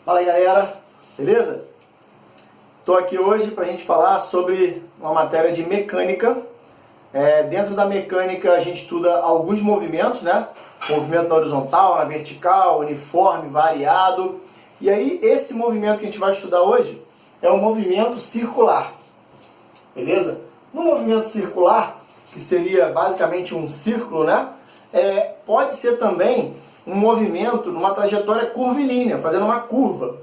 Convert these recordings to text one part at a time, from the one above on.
Fala aí, galera, beleza? Estou aqui hoje para a gente falar sobre uma matéria de mecânica. Dentro da mecânica a gente estuda alguns movimentos, né? Movimento na horizontal, na vertical, uniforme, variado. E aí esse movimento que a gente vai estudar hoje é um movimento circular, beleza? No movimento circular, que seria basicamente um círculo, né? Pode ser também um movimento numa trajetória curvilínea, fazendo uma curva,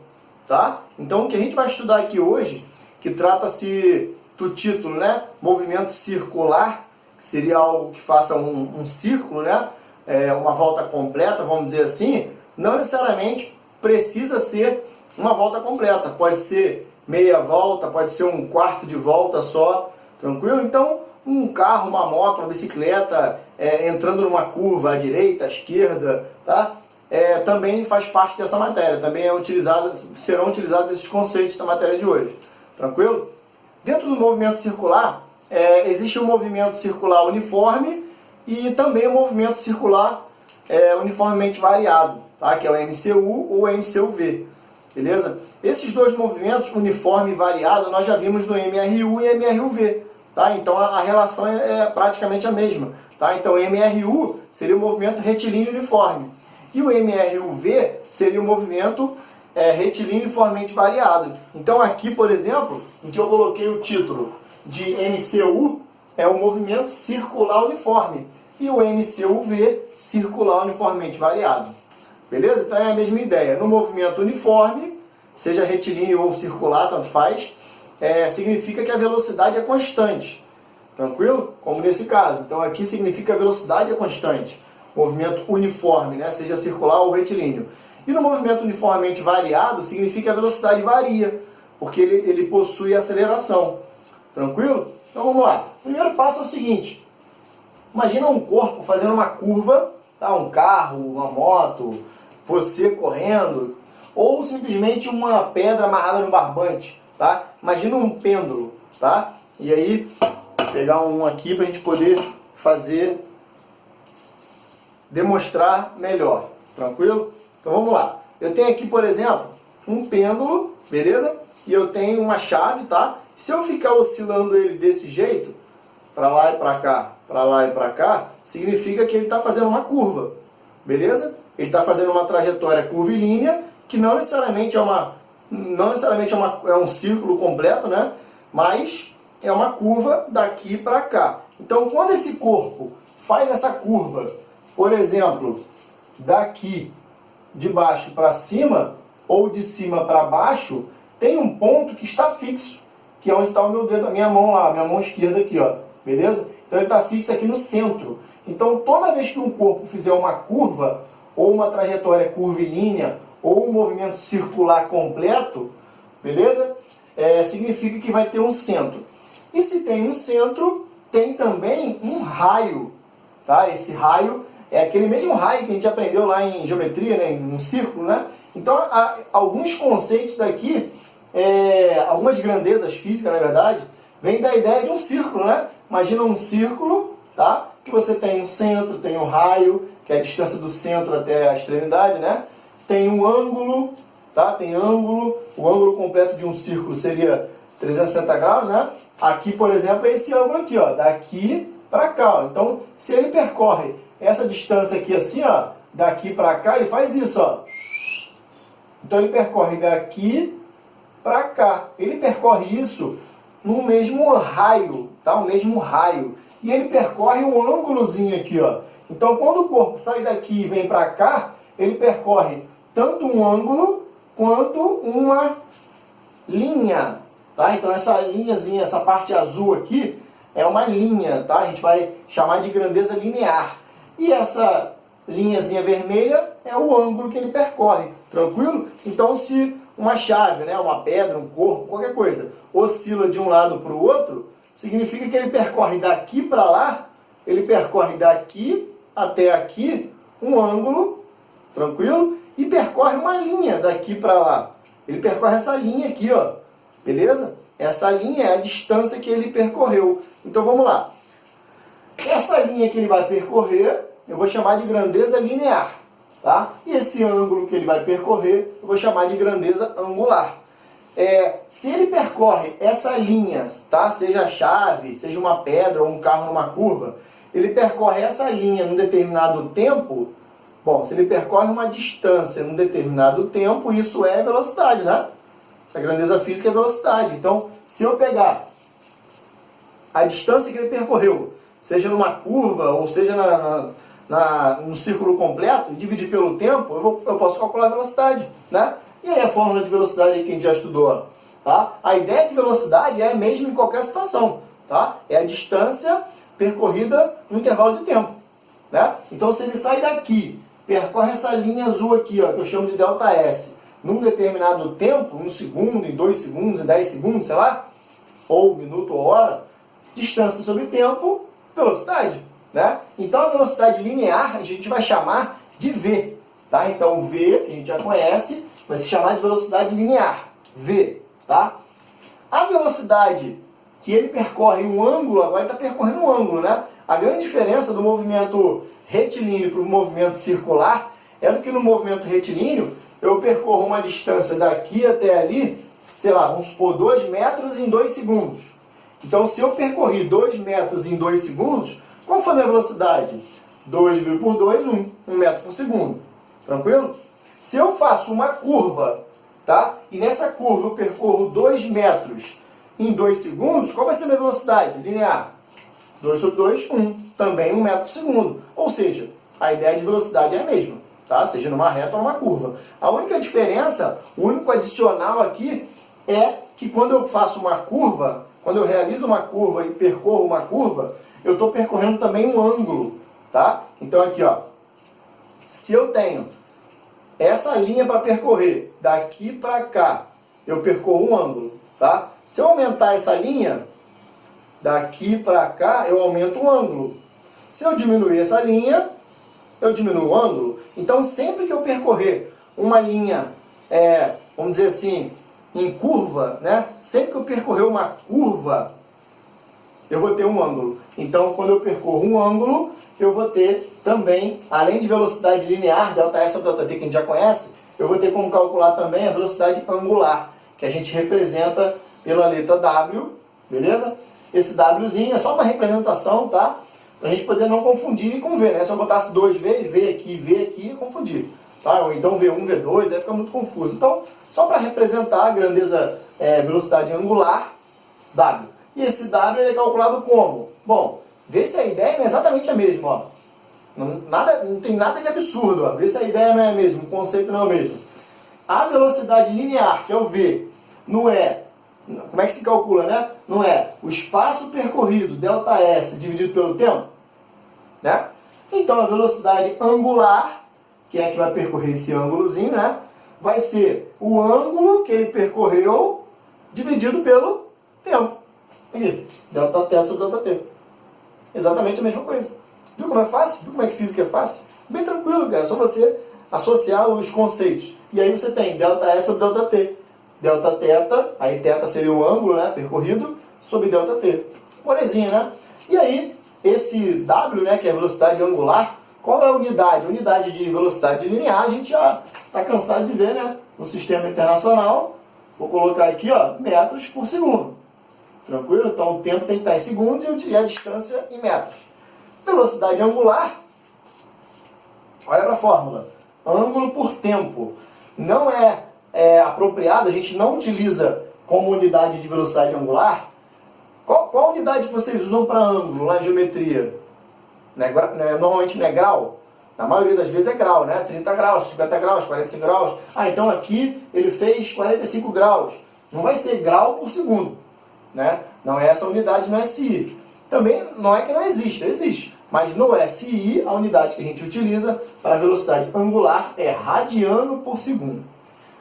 tá? Então o que a gente vai estudar aqui hoje, que trata-se do título, né? Movimento circular, que seria algo que faça um círculo, né? Uma volta completa, vamos dizer assim, não necessariamente precisa ser uma volta completa, pode ser meia volta, pode ser um quarto de volta só, tranquilo? Então, um carro, uma moto, uma bicicleta entrando numa curva à direita, à esquerda, tá? Também faz parte dessa matéria, também serão utilizados esses conceitos da matéria de hoje, tranquilo? Dentro do movimento circular, existe o movimento circular uniforme e também o movimento circular uniformemente variado, tá? Que é o MCU ou MCUV, beleza? Esses dois movimentos, uniforme e variado, nós já vimos no MRU e MRUV, tá? Então a relação é praticamente a mesma, tá? Então MRU seria o movimento retilíneo uniforme e o MRUV seria o movimento retilíneo uniformemente variado. Então aqui, por exemplo, em que eu coloquei o título de MCU, é o movimento circular uniforme, e o MCUV, circular uniformemente variado. Beleza? Então é a mesma ideia. No movimento uniforme, seja retilíneo ou circular, tanto faz, significa que a velocidade é constante. Tranquilo? Como nesse caso. Então aqui significa que a velocidade é constante. Movimento uniforme, né? Seja circular ou retilíneo. E no movimento uniformemente variado, significa que a velocidade varia, porque ele possui aceleração. Tranquilo? Então vamos lá. O primeiro passo é o seguinte. Imagina um corpo fazendo uma curva, tá? Um carro, uma moto, você correndo, ou simplesmente uma pedra amarrada no barbante, tá? Imagina um pêndulo, tá? E aí, pegar um aqui para a gente poder demonstrar melhor, tranquilo? Então vamos lá. Eu tenho aqui, por exemplo, um pêndulo, beleza? E eu tenho uma chave, tá? Se eu ficar oscilando ele desse jeito, para lá e para cá, para lá e para cá, significa que ele está fazendo uma curva, beleza? Ele está fazendo uma trajetória curvilínea, que não necessariamente é um círculo completo, né? Mas é uma curva daqui para cá. Então, quando esse corpo faz essa curva, por exemplo, daqui de baixo para cima, ou de cima para baixo, tem um ponto que está fixo, que é onde está o meu dedo, a minha mão lá, a minha mão esquerda aqui, ó, beleza? Então ele está fixo aqui no centro. Então toda vez que um corpo fizer uma curva, ou uma trajetória curvilínea, ou um movimento circular completo, beleza? Significa que vai ter um centro. E se tem um centro, tem também um raio, tá? Esse raio é aquele mesmo raio que a gente aprendeu lá em geometria, né? Em um círculo, né? Então alguns conceitos daqui, algumas grandezas físicas, na verdade, vêm da ideia de um círculo, né? Imagina um círculo, tá? Que você tem um centro, tem um raio, que é a distância do centro até a extremidade, né? Tem um ângulo, tá? Tem ângulo, o ângulo completo de um círculo seria 360 graus, né? Aqui, por exemplo, é esse ângulo aqui, ó, daqui para cá, ó. Então, se ele percorre essa distância aqui assim, ó, daqui para cá, ele faz isso, ó. Então ele percorre daqui para cá. Ele percorre isso no mesmo raio, tá? O mesmo raio. E ele percorre um ângulozinho aqui, ó. Então quando o corpo sai daqui e vem para cá, ele percorre tanto um ângulo quanto uma linha, tá? Então essa linhazinha, essa parte azul aqui é uma linha, tá? A gente vai chamar de grandeza linear. E essa linhazinha vermelha é o ângulo que ele percorre, tranquilo? Então se uma chave, né, uma pedra, um corpo, qualquer coisa, oscila de um lado para o outro, significa que ele percorre daqui para lá, ele percorre daqui até aqui um ângulo, tranquilo? E percorre uma linha daqui para lá. Ele percorre essa linha aqui, ó, beleza? Essa linha é a distância que ele percorreu. Então vamos lá. Essa linha que ele vai percorrer, eu vou chamar de grandeza linear. tá? E esse ângulo que ele vai percorrer, eu vou chamar de grandeza angular. Se ele percorre essa linha, tá? Seja a chave, seja uma pedra ou um carro numa curva, ele percorre essa linha num determinado tempo. Bom, se ele percorre uma distância num determinado tempo, isso é velocidade, né? Essa grandeza física é velocidade. Então, se eu pegar a distância que ele percorreu, seja numa curva ou seja no círculo completo, e dividir pelo tempo, eu posso calcular a velocidade, né? E aí a fórmula de velocidade aí que a gente já estudou, tá? A ideia de velocidade é a mesma em qualquer situação, tá? É a distância percorrida no intervalo de tempo, né? Então, se ele sai daqui, percorre essa linha azul aqui, ó, que eu chamo de ΔS, num determinado tempo, 1 segundo, em 2 segundos, em 10 segundos, sei lá, ou minuto ou hora, distância sobre tempo, velocidade, né? Então, a velocidade linear a gente vai chamar de V, tá? Então, V, que a gente já conhece, vai se chamar de velocidade linear, V, tá? A velocidade que ele percorre um ângulo, agora ele está percorrendo um ângulo, né? A grande diferença do movimento retilíneo para o movimento circular é que no movimento retilíneo eu percorro uma distância daqui até ali, sei lá, vamos supor 2 metros em 2 segundos. Então, se eu percorri 2 metros em 2 segundos, qual foi a minha velocidade? 2 por 2, 1 metro por segundo. Tranquilo? Se eu faço uma curva, tá? E nessa curva eu percorro 2 metros em 2 segundos, qual vai ser a minha velocidade linear? 2 sobre 2, 1. Também 1 metro por segundo. Ou seja, a ideia de velocidade é a mesma, tá? Seja numa reta ou numa curva. A única diferença, o único adicional aqui é que quando eu faço uma curva, quando eu realizo uma curva e percorro uma curva, eu estou percorrendo também um ângulo, tá? Então aqui, ó, se eu tenho essa linha para percorrer daqui para cá, eu percorro um ângulo, tá? Se eu aumentar essa linha daqui para cá, eu aumento o ângulo. Se eu diminuir essa linha, eu diminuo o ângulo. Então, sempre que eu percorrer uma linha, vamos dizer assim, em curva, né? Sempre que eu percorrer uma curva, eu vou ter um ângulo. Então, quando eu percorro um ângulo, eu vou ter também, além de velocidade linear, ΔS sobre ΔT, que a gente já conhece, eu vou ter como calcular também a velocidade angular, que a gente representa pela letra W, beleza? Esse Wzinho é só uma representação, tá? Pra gente poder não confundir com V, né? Se eu botasse 2V, V aqui, confundir. Tá? Ou então V1, V2, aí fica muito confuso. Então, só para representar a grandeza, velocidade angular, W. E esse W ele é calculado como? Bom, vê se a ideia não é exatamente a mesma, ó. Não tem nada de absurdo, ó. Vê se a ideia não é a mesma, o conceito não é o mesmo. A velocidade linear, que é o V, não é... Como é que se calcula, né? Não é o espaço percorrido, ΔS, dividido pelo tempo? Né? Então, a velocidade angular, que é a que vai percorrer esse ângulozinho, né? Vai ser o ângulo que ele percorreu dividido pelo tempo. Aqui, ΔT sobre ΔT. Exatamente a mesma coisa. Viu como é fácil? Viu como é que física é fácil? Bem tranquilo, cara. É só você associar os conceitos. E aí você tem ΔS sobre ΔT. Δθ, aí θ seria o ângulo, né, percorrido, sobre ΔT. Molezinha, né? E aí, esse W, né, que é a velocidade angular, qual é a unidade? Unidade de velocidade linear, a gente já está cansado de ver, né? No sistema internacional, vou colocar aqui, ó, metros por segundo. Tranquilo? Então, o tempo tem que estar em segundos e a distância em metros. Velocidade angular, olha para a fórmula. Ângulo por tempo. Não é apropriado, a gente não utiliza como unidade de velocidade angular. Qual unidade que vocês usam para ângulo na geometria? Normalmente não é grau? Na maioria das vezes é grau, né? 30 graus, 50 graus, 45 graus. Ah, então aqui ele fez 45 graus. Não vai ser grau por segundo, né? Não é essa unidade no SI. Também não é que não exista, existe. Mas no SI, a unidade que a gente utiliza para a velocidade angular é radiano por segundo.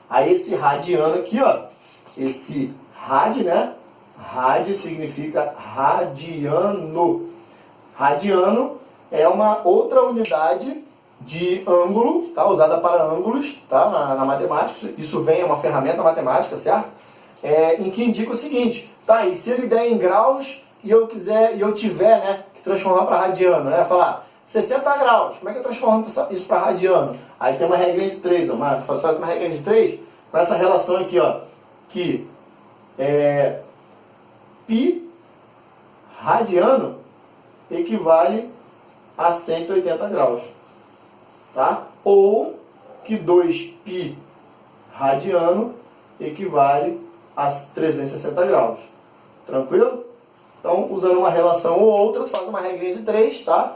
Aí esse radiano aqui, ó, esse rad, né? Rad significa radiano. Radiano é uma outra unidade de ângulo, tá? Usada para ângulos, tá? Na matemática. Isso vem, é uma ferramenta matemática, certo? Em que indica o seguinte, tá? E se ele der em graus e eu tiver, né, que transformar para radiano, né? Falar, 60 graus. Como é que eu transformo isso para radiano? Aí tem uma regra de 3, ó, faz uma regra de 3 com essa relação aqui, ó, que π radiano equivale a 180 graus, tá? Ou que 2π radiano equivale a 360 graus. Tranquilo? Então, usando uma relação ou outra, faz uma regrinha de 3, tá?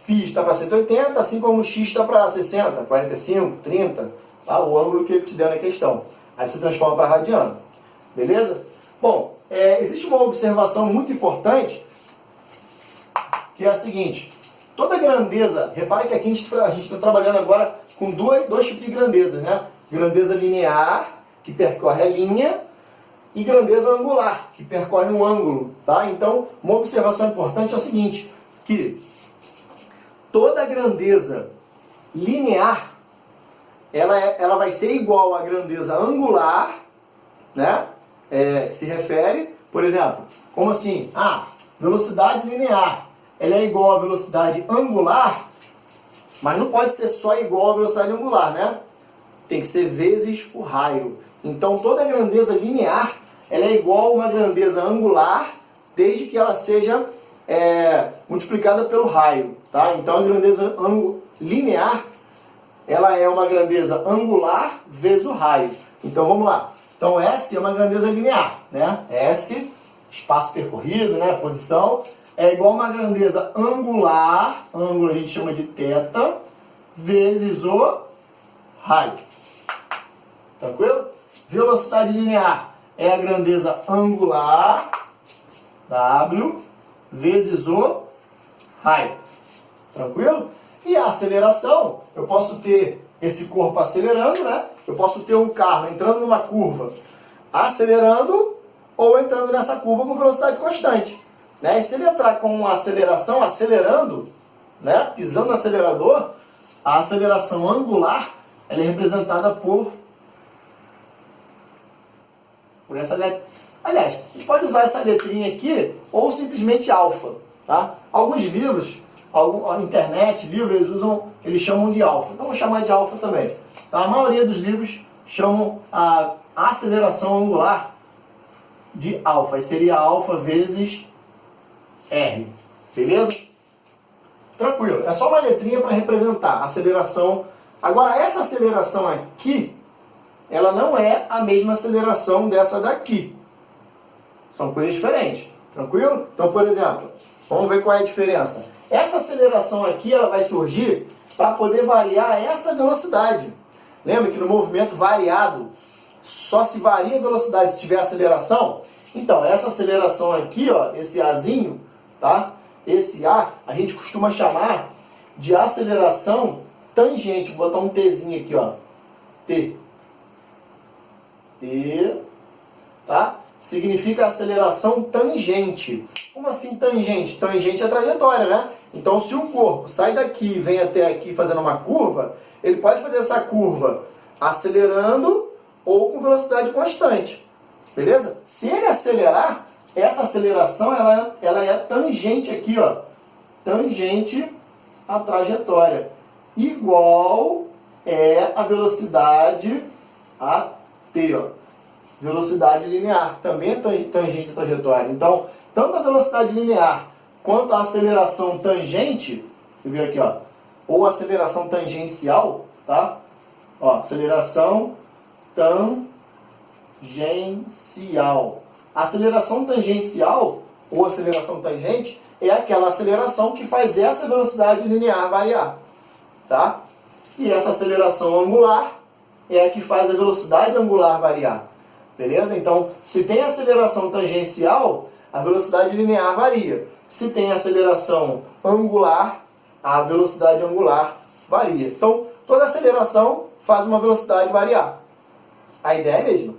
Π está para 180, assim como x está para 60, 45, 30, tá? O ângulo que ele te der na questão. Aí você transforma para radiano. Beleza? Bom, existe uma observação muito importante, que é a seguinte. Toda grandeza, repare que aqui a gente está trabalhando agora com dois tipos de grandezas, né? Grandeza linear, que percorre a linha, e grandeza angular, que percorre um ângulo, tá? Então, uma observação importante é o seguinte, que toda grandeza linear, ela vai ser igual à grandeza angular, né? Se refere, por exemplo, como assim? Velocidade linear, ela é igual à velocidade angular, mas não pode ser só igual à velocidade angular, né? Tem que ser vezes o raio. Então, toda grandeza linear, ela é igual a uma grandeza angular, desde que ela seja multiplicada pelo raio, tá? Então, a grandeza linear, ela é uma grandeza angular vezes o raio. Então, vamos lá. Então, S é uma grandeza linear, né? S, espaço percorrido, né? Posição, é igual a uma grandeza angular, ângulo a gente chama de θ, vezes o raio. Tranquilo? Velocidade linear é a grandeza angular, W, vezes o raio. Tranquilo? E a aceleração, eu posso ter esse corpo acelerando, né? Eu posso ter um carro entrando numa curva acelerando ou entrando nessa curva com velocidade constante. Né? E se ele entrar com uma aceleração acelerando, né? Pisando no acelerador, a aceleração angular ela é representada por essa letra. Aliás, a gente pode usar essa letrinha aqui ou simplesmente alfa. Tá? Alguns livros, internet, livros, eles chamam de alfa. Então, vou chamar de alfa também. Tá? A maioria dos livros chamam a aceleração angular de alfa. E seria alfa vezes R. Beleza? Tranquilo. É só uma letrinha para representar a aceleração. Agora, essa aceleração aqui, ela não é a mesma aceleração dessa daqui. São coisas diferentes. Tranquilo? Então, por exemplo, vamos ver qual é a diferença. Essa aceleração aqui, ela vai surgir para poder variar essa velocidade. Lembra que no movimento variado, só se varia a velocidade se tiver aceleração? Então, essa aceleração aqui, ó, esse Azinho, tá? Esse A, a gente costuma chamar de aceleração tangente. Vou botar um Tzinho aqui, ó. T, tá? Significa aceleração tangente. Como assim tangente? Tangente é a trajetória, né? Então, se o corpo sai daqui e vem até aqui fazendo uma curva, ele pode fazer essa curva acelerando ou com velocidade constante. Beleza? Se ele acelerar, essa aceleração ela é tangente aqui, ó. Tangente à trajetória. Igual é a velocidade AT, ó. Velocidade linear, também é tangente à trajetória. Então, tanto a velocidade linear quanto a aceleração tangente, você viu aqui, ó, ou aceleração tangencial, tá? Ó, aceleração tangencial. A aceleração tangencial, ou aceleração tangente, é aquela aceleração que faz essa velocidade linear variar, tá? E essa aceleração angular é a que faz a velocidade angular variar. Beleza? Então, se tem aceleração tangencial, a velocidade linear varia. Se tem aceleração angular, a velocidade angular varia. Então, toda aceleração faz uma velocidade variar. A ideia é a mesma.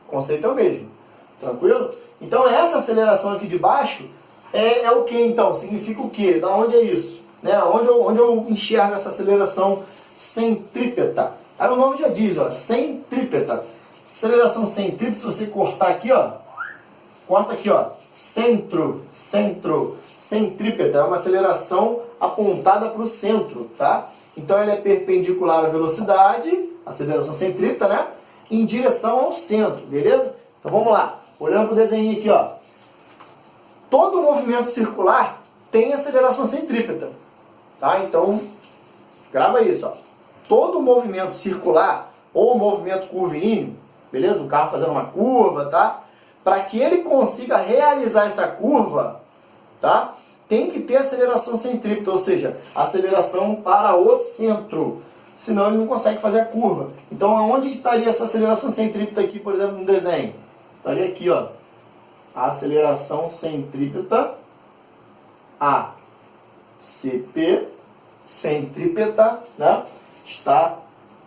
O conceito é o mesmo. Tranquilo? Então, essa aceleração aqui de baixo é o que, então? Significa o quê? Da onde é isso? Né? Onde eu enxergo essa aceleração centrípeta? Aí o nome já diz, ó, centrípeta. Aceleração centrípeta, se você cortar aqui, ó, corta aqui, ó, centrípeta, é uma aceleração apontada para o centro, tá? Então ela é perpendicular à velocidade, aceleração centrípeta, né? Em direção ao centro, beleza? Então vamos lá, olhando para o desenho aqui, ó. Todo movimento circular tem aceleração centrípeta, tá? Então, grava isso, ó. Todo movimento circular ou movimento curvilíneo, beleza? O carro fazendo uma curva, tá? Para que ele consiga realizar essa curva, tá? Tem que ter aceleração centrípeta, ou seja, aceleração para o centro. Senão ele não consegue fazer a curva. Então, aonde estaria essa aceleração centrípeta aqui, por exemplo, no desenho? Estaria aqui, ó. A aceleração centrípeta, A, CP, centrípeta, né? Está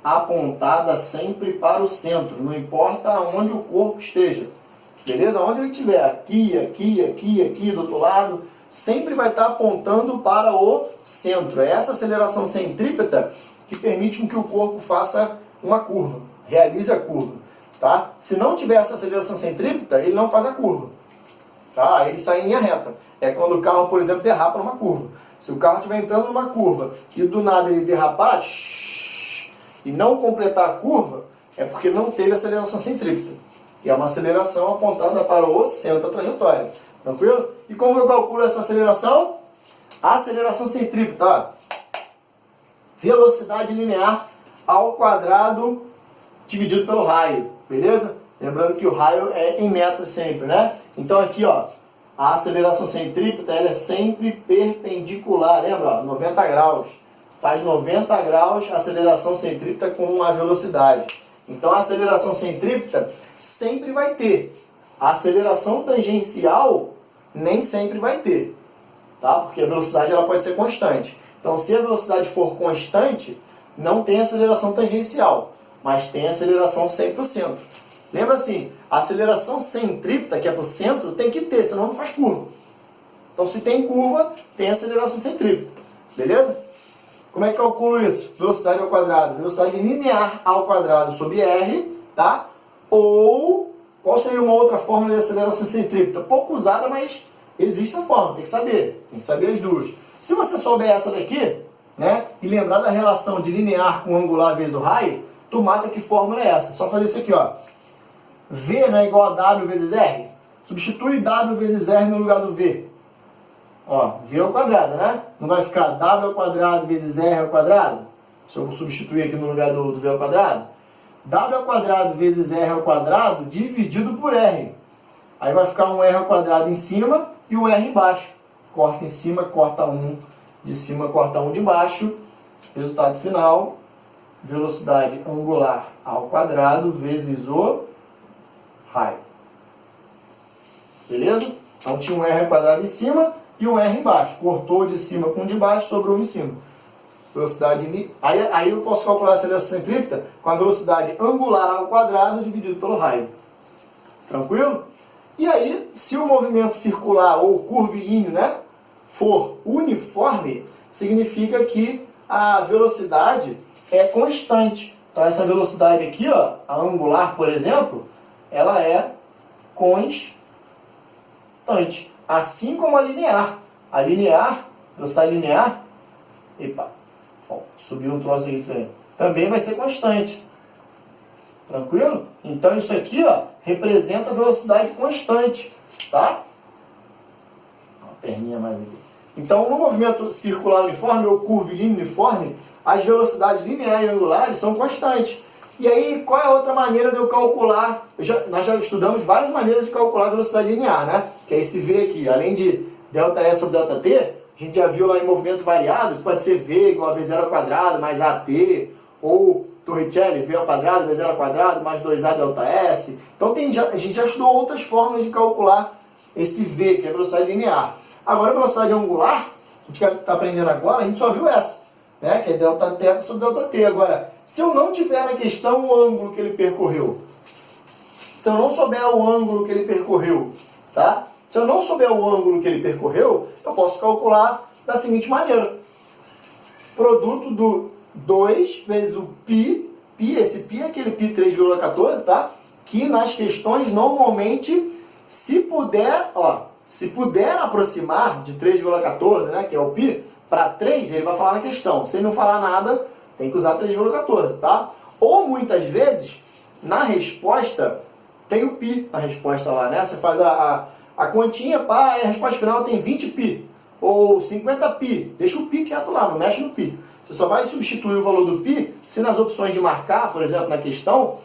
apontada sempre para o centro, não importa onde o corpo esteja. Beleza? Onde ele estiver, aqui, aqui, aqui, aqui, do outro lado, sempre vai estar apontando para o centro. É essa aceleração centrípeta que permite com que o corpo faça uma curva, realize a curva. Tá? Se não tiver essa aceleração centrípeta, ele não faz a curva. Tá? Ele sai em linha reta. É quando o carro, por exemplo, derrapa numa curva. Se o carro estiver entrando numa curva e do nada ele derrapar e não completar a curva, é porque não teve aceleração centrípeta. E é uma aceleração apontada para o centro da trajetória. Tranquilo? E como eu calculo essa aceleração? A aceleração centrípeta, ó. Velocidade linear ao quadrado dividido pelo raio. Beleza? Lembrando que o raio é em metros sempre, né? Então aqui, ó, a aceleração centrípeta ela é sempre perpendicular. Lembra? Ó, 90 graus. Faz 90 graus a aceleração centrípeta com a velocidade. Então a aceleração centrípeta sempre vai ter. A aceleração tangencial nem sempre vai ter. Tá? Porque a velocidade ela pode ser constante. Então se a velocidade for constante, não tem aceleração tangencial. Mas tem aceleração sempre para o centro. Lembra assim, a aceleração centrípeta, que é para o centro, tem que ter, senão não faz curva. Então se tem curva, tem aceleração centrípeta. Beleza? Como é que eu calculo isso? Velocidade ao quadrado. Velocidade linear ao quadrado sobre R, tá? Ou, qual seria uma outra forma de aceleração centrípeta? Pouco usada, mas existe essa forma, tem que saber. Tem que saber as duas. Se você souber essa daqui, né? E lembrar da relação de linear com angular vezes o raio, tu mata que fórmula é essa. Só fazer isso aqui, ó. V não é igual a W vezes R? Substitui W vezes R no lugar do V. Ó, V ao quadrado, né? Não vai ficar W ao quadrado vezes R ao quadrado? Se eu substituir aqui no lugar do V ao quadrado. W ao quadrado vezes R ao quadrado dividido por R. Aí vai ficar um R ao quadrado em cima e um R embaixo. Corta em cima, corta um de cima, corta um de baixo. Resultado final, velocidade angular ao quadrado vezes o raio. Beleza? Então tinha um R ao quadrado em cima e um R embaixo. Cortou de cima com de baixo, sobrou um em cima. Velocidade. Aí eu posso calcular a aceleração centrípeta com a velocidade angular ao quadrado dividido pelo raio. Tranquilo? E aí, se o movimento circular ou curvilíneo, né, for uniforme, significa que a velocidade é constante. Então essa velocidade aqui, ó, a angular, por exemplo, ela é constante. Assim como a linear. A linear, velocidade linear, subiu um troço aqui também vai ser constante. Tranquilo? Então isso aqui, ó, representa a velocidade constante, tá? Uma perninha mais aqui. Então no movimento circular uniforme ou curvilíneo uniforme, as velocidades linear e angulares são constantes. E aí, qual é a outra maneira de eu calcular? Nós já estudamos várias maneiras de calcular a velocidade linear, né? Que é esse V aqui, além de ΔS sobre ΔT, a gente já viu lá em movimento variado, que pode ser V igual a V0 ao quadrado mais AT, ou Torricelli, V ao quadrado, V0 ao quadrado, mais 2A ΔS. Então a gente já estudou outras formas de calcular esse V, que é a velocidade linear. Agora a velocidade angular, a gente está aprendendo agora, a gente só viu essa, né? Que é Δθ sobre ΔT. Agora, se eu não tiver na questão o ângulo que ele percorreu, se eu não souber o ângulo que ele percorreu, tá? Se eu não souber o ângulo que ele percorreu, eu posso calcular da seguinte maneira. Produto do 2 vezes o π, esse π é aquele π 3,14, tá? Que nas questões, normalmente, se puder aproximar de 3,14, né, que é o π, para 3, ele vai falar na questão. Se ele não falar nada, tem que usar 3,14, tá? Ou muitas vezes, na resposta, tem o pi na resposta lá, né? Você faz a continha, pá, e a resposta final tem 20 pi. Ou 50 pi. Deixa o pi quieto lá, não mexe no pi. Você só vai substituir o valor do pi se nas opções de marcar, por exemplo, na questão,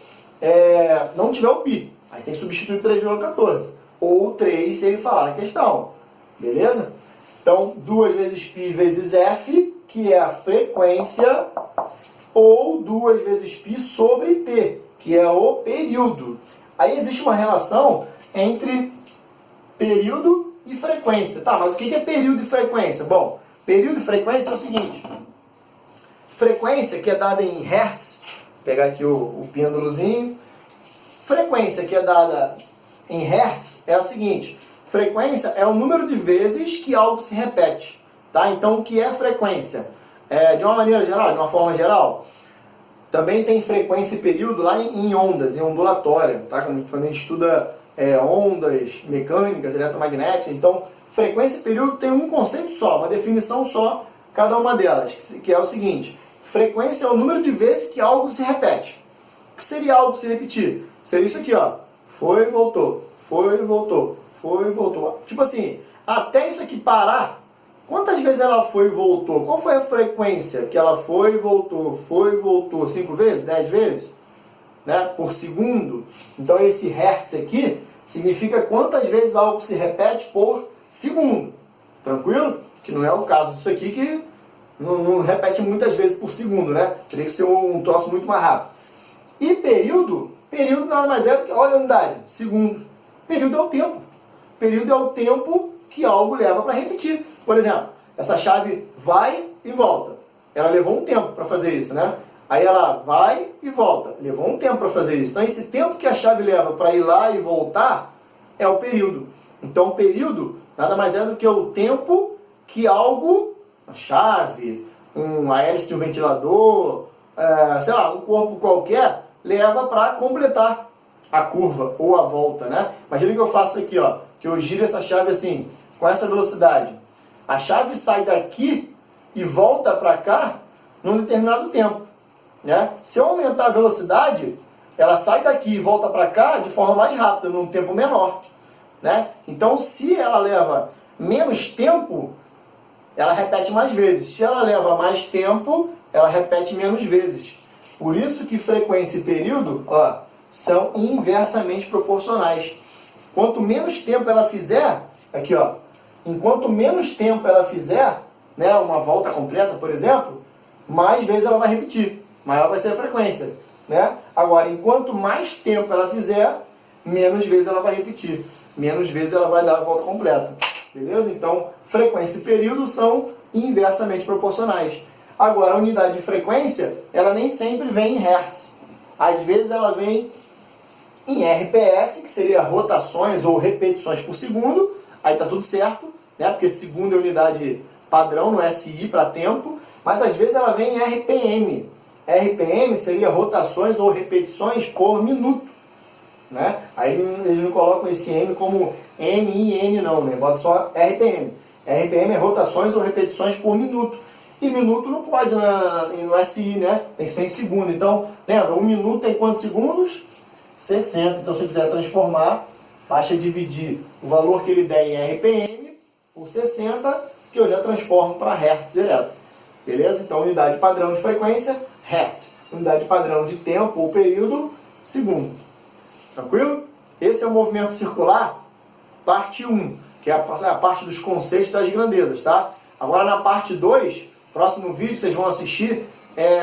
não tiver o pi. Aí você tem que substituir 3,14. Ou 3 se ele falar na questão. Beleza? Então, 2 vezes π vezes f, que é a frequência, ou 2 vezes π sobre t, que é o período. Aí existe uma relação entre período e frequência. Tá, mas o que é período e frequência? Bom, período e frequência é o seguinte. Frequência, que é dada em hertz, vou pegar aqui o pêndulozinho. Frequência, que é dada em hertz, é o seguinte. Frequência é o número de vezes que algo se repete. Tá? Então, o que é frequência? De uma maneira geral, de uma forma geral, também tem frequência e período lá em ondas, em ondulatória. Tá? Quando a gente estuda ondas mecânicas, eletromagnéticas. Então, frequência e período tem um conceito só, uma definição só, cada uma delas, que é o seguinte. Frequência é o número de vezes que algo se repete. O que seria algo se repetir? Seria isso aqui, ó. Foi, voltou. Foi, voltou. Foi, voltou. Tipo assim, até isso aqui parar, quantas vezes ela foi e voltou? Qual foi a frequência que ela foi e voltou? Foi e voltou 5 vezes? 10 vezes? Né? Por segundo. Então esse hertz aqui significa quantas vezes algo se repete por segundo. Tranquilo? Que não é o caso disso aqui, que não repete muitas vezes por segundo, né? Teria que ser um troço muito mais rápido. E período? Período nada mais é do que, olha a unidade, segundo. Período é o tempo. Período é o tempo que algo leva para repetir. Por exemplo, essa chave vai e volta. Ela levou um tempo para fazer isso, né? Aí ela vai e volta. Levou um tempo para fazer isso. Então esse tempo que a chave leva para ir lá e voltar é o período. Então o período nada mais é do que o tempo que algo, uma chave, uma hélice de um ventilador, sei lá, um corpo qualquer, leva para completar a curva ou a volta, né? Imagina que eu faço aqui, ó, que eu giro essa chave assim, com essa velocidade. A chave sai daqui e volta para cá num determinado tempo, né? Se eu aumentar a velocidade, ela sai daqui e volta para cá de forma mais rápida, num tempo menor, né? Então, se ela leva menos tempo, ela repete mais vezes. Se ela leva mais tempo, ela repete menos vezes. Por isso que frequência e período, ó, são inversamente proporcionais. Quanto menos tempo ela fizer, aqui ó, enquanto menos tempo ela fizer, né, uma volta completa, por exemplo, mais vezes ela vai repetir, maior vai ser a frequência, né? Agora, enquanto mais tempo ela fizer, menos vezes ela vai repetir, menos vezes ela vai dar a volta completa, beleza? Então, frequência e período são inversamente proporcionais. Agora, a unidade de frequência, ela nem sempre vem em hertz. Às vezes ela vem em RPS, que seria rotações ou repetições por segundo, aí tá tudo certo, né? Porque segundo é unidade padrão no SI para tempo, mas às vezes ela vem em RPM. RPM seria rotações ou repetições por minuto, né? Aí eles não colocam esse M como MIN não, né? Bota só RPM. RPM é rotações ou repetições por minuto. E minuto não pode no SI, né? Tem que ser em segundo. Então, lembra, um minuto tem quantos segundos? 60. Então, se eu quiser transformar, basta dividir o valor que ele der em RPM por 60, que eu já transformo para Hertz direto. Beleza? Então, unidade padrão de frequência, Hertz. Unidade padrão de tempo ou período, segundo. Tranquilo? Esse é o movimento circular, parte 1, que é a parte dos conceitos das grandezas, tá? Agora, na parte 2, próximo vídeo, vocês vão assistir,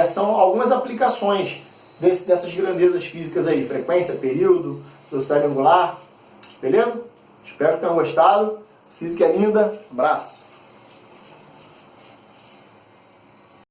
são algumas aplicações dessas grandezas físicas aí, frequência, período, velocidade angular, beleza? Espero que tenham gostado. Física é linda, abraço!